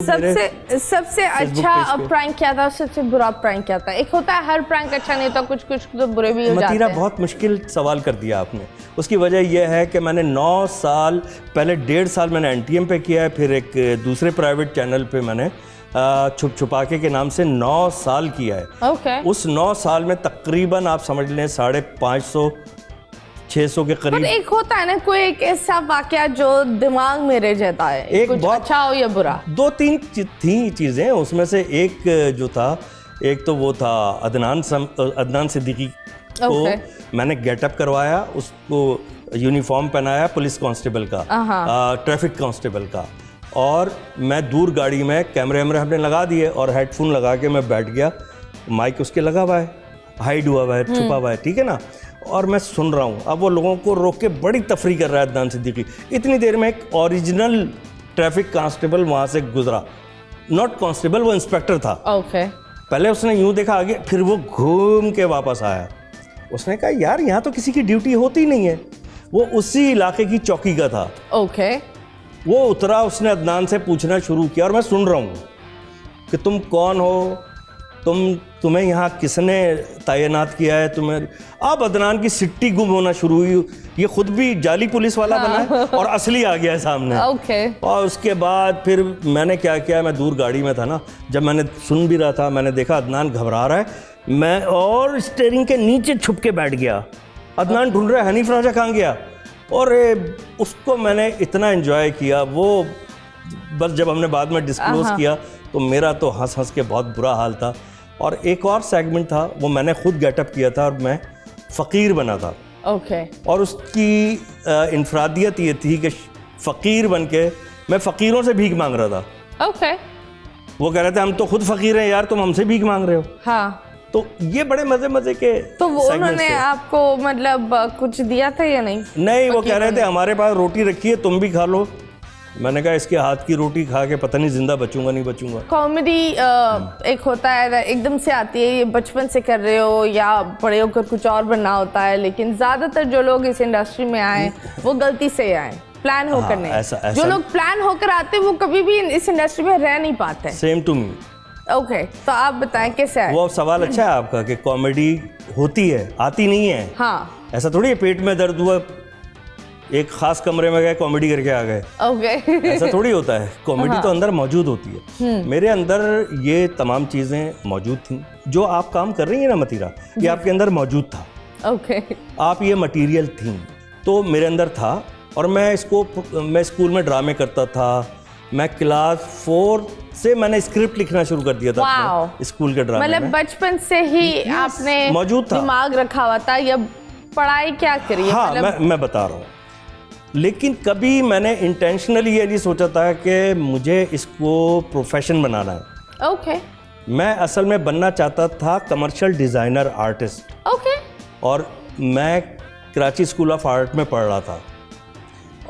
सबसे सबसे अच्छा प्रैंक क्या था, सबसे बुरा प्रैंक क्या था? एक होता है हर प्रैंक अच्छा नहीं होता, कुछ कुछ तो बुरे भी हो जाते हैं। मतीरा, बहुत मुश्किल सवाल कर दिया आपने। उसकी वजह यह है कि मैंने 9 साल पहले, 1.5 साल मैंने एनटीएम पे किया है, फिर एक दूसरे प्राइवेट चैनल पे मैंने छुप छुपाके के नाम से 9 साल किया है। ओके। उस 9 साल में तकरीबन आप समझ लें 550 600 के करीब। एक होता है ना कोई एक ऐसा वाकया जो दिमाग में रह जाता है, एक कुछ बहुत अच्छा हो या बुरा। 2-3 थी चीज़ें, उसमें से एक जो था, एक तो वो था अदनान सिद्दीकी को मैंने गेटअप करवाया, उसको यूनिफॉर्म पहनाया पुलिस कांस्टेबल का, ट्रैफिक कांस्टेबल का, और मैं दूर गाड़ी में कैमरे हमने लगा दिए और हेडफोन लगा के मैं बैठ गया। माइक उसके लगा हुआ है, हाइड हुआ हुआ है, छुपा हुआ है, ठीक है ना, और मैं सुन रहा हूँ। अब वो लोगों को रोक के बड़ी तफरी कर रहा है अदनान सिद्दीकी। इतनी देर में एक ओरिजिनल ट्रैफिक कांस्टेबल वहाँ से गुजरा, नॉट कांस्टेबल, वो इंस्पेक्टर था। ओके। पहले उसने यूँ देखा आगे, फिर वो घूम के वापस आया। उसने कहा यार यहाँ तो किसी की ड्यूटी होती नहीं है। वो उसी इलाके की चौकी का था। ओके। वो उतरा, उसने अदनान से पूछना शुरू किया और मैं सुन रहा हूँ कि तुम कौन हो, तुम्हें यहाँ किसने तैनात किया है तुम्हें। अब अदनान की सिट्टी गुम होना शुरू हुई। ये खुद भी जाली पुलिस वाला बना है और असली आ गया है सामने। ओके। और उसके बाद फिर मैंने क्या किया, मैं दूर गाड़ी में था ना, जब मैंने सुन भी रहा था, मैंने देखा अदनान घबरा रहा है, मैं और स्टीयरिंग के नीचे छुप के बैठ गया। अदनान ढूंढ रहा है हनीफ राजा कहाँ गया, और उसको मैंने इतना एंजॉय किया। वो बस जब हमने बाद में डिस्क्लोज किया तो मेरा तो हंस हंस के बहुत बुरा हाल था। और एक और सेगमेंट था, वो मैंने खुद गेटअप किया था और मैं फ़कीर बना था। ओके। और उसकी इनफरादियत ये थी कि फ़कीर बन के मैं फ़कीरों से भीख मांग रहा था। ओके। वो कह रहे थे हम तो खुद फ़कीर हैं यार, तुम हमसे भीख मांग रहे हो। हाँ। तो ये बड़े मज़े के तो वो उन्होंने आपको मतलब कुछ दिया था या नहीं? नहीं, वो कह रहे थे हमारे पास रोटी रखी है, तुम भी खा लो। मैंने कहा इसके हाथ की रोटी खा के पता नहीं जिंदा बचूंगा नहीं बचूंगा। कॉमेडी एक होता है एकदम से आती है, ये बचपन से कर रहे हो या बड़े होकर कुछ और बनना होता है, लेकिन ज़्यादातर जो लोग इस इंडस्ट्री में आए वो गलती से आए, प्लान होकर नहीं। जो लोग प्लान होकर आते वो कभी भी इस इंडस्ट्री में रह नहीं पाते। Same to me. ओके, तो आप बताएं कैसे है? वो सवाल अच्छा है आपका कि कॉमेडी होती है, आती नहीं है। हाँ। ऐसा थोड़ी है पेट में दर्द हुआ, एक खास कमरे में गए कॉमेडी करके आ गए। ओके। ऐसा थोड़ी होता है। कॉमेडी तो अंदर मौजूद होती है। मेरे अंदर ये तमाम चीज़ें मौजूद थी। जो आप काम कर रही हैं ना मतीरा, ये आपके अंदर मौजूद था। ओके। आप ये मटेरियल थी, तो मेरे अंदर था। और मैं स्कूल में ड्रामे करता था। मैं क्लास 4 से मैंने स्क्रिप्ट लिखना शुरू कर दिया था स्कूल के ड्रामे में। मतलब बचपन से ही आपने मौजूद था, दिमाग रखा हुआ था। या पढ़ाई क्या करी? हाँ, मैं बता रहा हूँ। लेकिन कभी मैंने इंटेंशनली ये नहीं सोचा था कि मुझे इसको प्रोफेशन बनाना है। ओके। मैं असल में बनना चाहता था कमर्शियल डिज़ाइनर आर्टिस्ट। ओके। और मैं कराची स्कूल ऑफ आर्ट में पढ़ रहा था।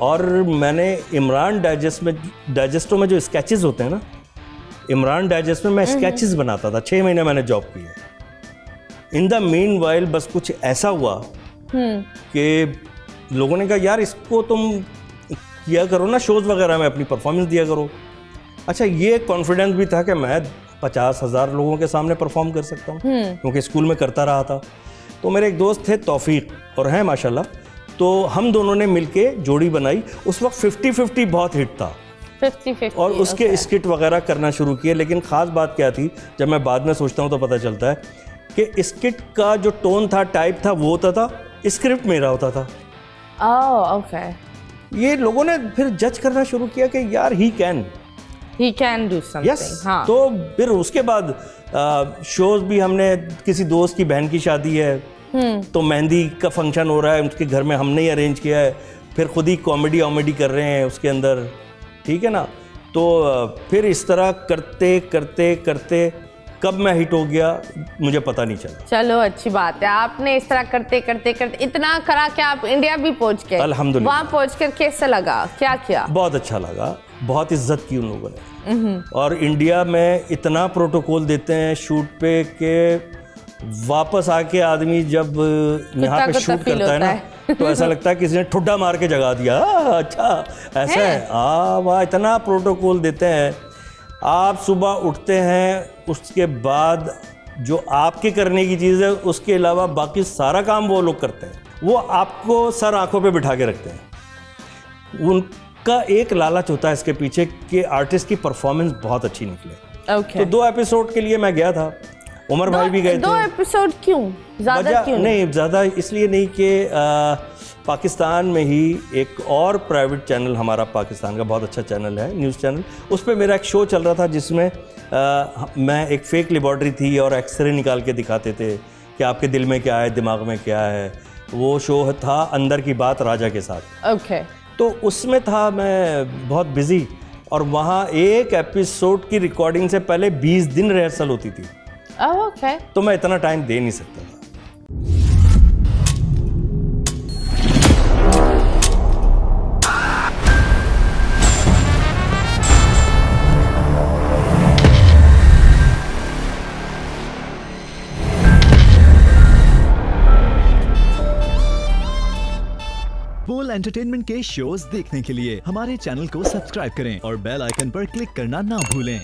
और मैंने इमरान डाइजेस्टों में जो स्केचेस होते हैं ना, इमरान डाइजेस्ट में मैं स्केचेस बनाता था। 6 महीने मैंने जॉब की है। इन द मीन वाइल बस कुछ ऐसा हुआ कि लोगों ने कहा यार इसको तुम किया करो ना, शोज़ वगैरह में अपनी परफॉर्मेंस दिया करो। अच्छा, ये कॉन्फिडेंस भी था कि मैं 50,000 लोगों के सामने परफॉर्म कर सकता हूँ, क्योंकि स्कूल में करता रहा था। तो मेरे एक दोस्त थे तौफीक, और हैं माशाल्लाह, तो हम दोनों ने मिलके जोड़ी बनाई। उस वक्त 50-50 बहुत हिट था। 50-50 और उसके स्किट वगैरह करना शुरू किए। लेकिन ख़ास बात क्या थी, जब मैं बाद में सोचता हूँ तो पता चलता है कि स्किट का जो टोन था, टाइप था, वो होता था, स्क्रिप्ट मेरा होता था। ओके। ये लोगों ने फिर जज करना शुरू किया कि यार ही कैन डू समथिंग। हाँ। तो फिर उसके बाद शोज़ भी, हमने किसी दोस्त की बहन की शादी है तो मेहंदी का फंक्शन हो रहा है, उसके घर में हमने ही अरेंज किया है। फिर खुद ही कॉमेडी कर रहे हैं उसके अंदर, ठीक है ना। तो फिर इस तरह करते करते करते कब मैं हिट हो गया मुझे पता नहीं चला। चलो अच्छी बात है, आपने इस तरह करते करते करते इतना करा कि आप इंडिया भी पहुंच गए। अल्हम्दुलिल्लाह। वहाँ पहुंचकर कैसा लगा, क्या किया? बहुत अच्छा लगा, बहुत इज्जत की उन लोगों ने। और इंडिया में इतना प्रोटोकॉल देते हैं शूट पे कि वापस आके आदमी जब यहाँ पे शूट करता है ना तो ऐसा लगता है किसी ने ठुड्डा मार के जगा दिया। अच्छा ऐसा है, वाह, इतना प्रोटोकॉल देते हैं। आप सुबह उठते हैं, उसके बाद जो आपके करने की चीज़ है उसके अलावा बाकी सारा काम वो लोग करते हैं। वो आपको सर आंखों पे बिठा के रखते हैं। उनका एक लालच होता है इसके पीछे कि आर्टिस्ट की परफॉर्मेंस बहुत अच्छी निकले। ओके, तो 2 एपिसोड के लिए मैं गया था, उमर भाई भी गए थे। 2 एपिसोड क्यों? ज्यादा वजह क्यों? नहीं, ज़्यादा इसलिए नहीं कि पाकिस्तान में ही एक और प्राइवेट चैनल, हमारा पाकिस्तान का बहुत अच्छा चैनल है, न्यूज़ चैनल, उस पर मेरा एक शो चल रहा था जिसमें मैं एक फेक लेबॉर्ट्री थी और एक्सरे निकाल के दिखाते थे कि आपके दिल में क्या है, दिमाग में क्या है। वो शो था अंदर की बात राजा के साथ। ओके, तो उसमें था मैं बहुत बिजी, और वहाँ एक एपिसोड की रिकॉर्डिंग से पहले 20 दिन रिहर्सल होती थी। ओके। तो मैं इतना टाइम दे नहीं सकता था। बोल एंटरटेनमेंट के शोज देखने के लिए हमारे चैनल को सब्सक्राइब करें और बेल आइकन पर क्लिक करना ना भूलें।